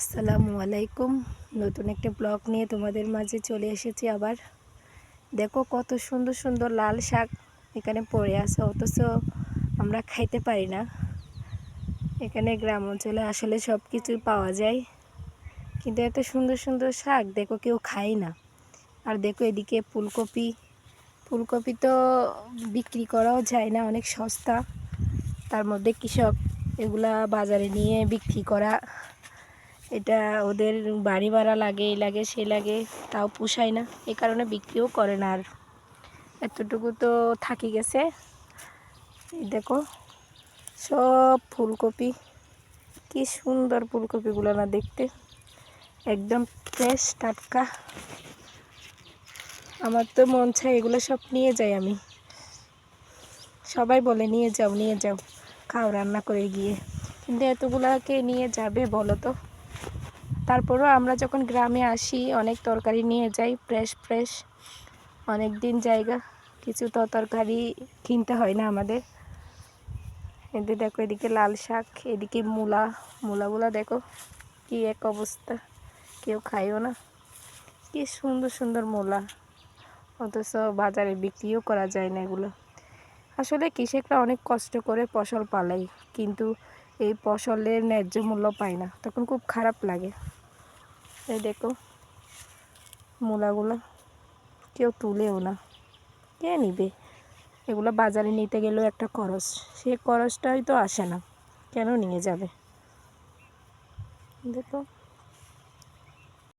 আসসালামু আলাইকুম। নতুন একটা ব্লগ নিয়ে তোমাদের মাঝে চলে এসেছি আবার। দেখো কত সুন্দর সুন্দর লাল শাক এখানে পড়ে আছে, অথচ আমরা খাইতে পারি না। এখানে গ্রাম অঞ্চলে আসলে সব কিছুই পাওয়া যায়, কিন্তু এত সুন্দর সুন্দর শাক দেখো কেউ খায় না। আর দেখো এদিকে ফুলকপি, ফুলকপি তো বিক্রি করাও যায় না, অনেক সস্তা। তার মধ্যে কৃষক এগুলা বাজারে নিয়ে বিক্রি করা, এটা ওদের বাড়ি ভাড়া লাগে, এই লাগে সে লাগে, তাও পোষায় না, এই কারণে বিক্রিও করে না। আর এতটুকু তো থাকি গেছে। এই দেখো সব ফুলকপি, কি সুন্দর ফুলকপিগুলো না দেখতে, একদম ফ্রেশ টাটকা। আমার তো মন চায় এগুলো সব নিয়ে যাই আমি। সবাই বলে নিয়ে যাও নিয়ে যাও, খাও রান্না করে গিয়ে, কিন্তু এতগুলাকে নিয়ে যাবে বলো তো। তারপরও আমরা যখন গ্রামে আসি অনেক তরকারি নিয়ে যাই, ফ্রেশ ফ্রেশ, অনেক দিন জায়গা, কিছু তো তরকারি কিনতে হয় না আমাদের। এদিকে দেখো, এদিকে লাল শাক, এদিকে মূলা, মূলাগুলো দেখো কি এক অবস্থা, কেউ খায়ও না। কি সুন্দর সুন্দর মূলা, অথচ বাজারে বিক্রিও করা যায় না এগুলো। আসলে কৃষকরা অনেক কষ্ট করে ফসল পালায়, কিন্তু এই ফসলের ন্যায্য মূল্য পায় না, তখন খুব খারাপ লাগে। এই দেখো মূলাগুলো কেউ তুলেও না, কে নিবে এগুলো? বাজারে নিতে গেলেও একটা খরচ, সেই খরচটাই তো আসে না, কেন নিয়ে যাবে? দেখো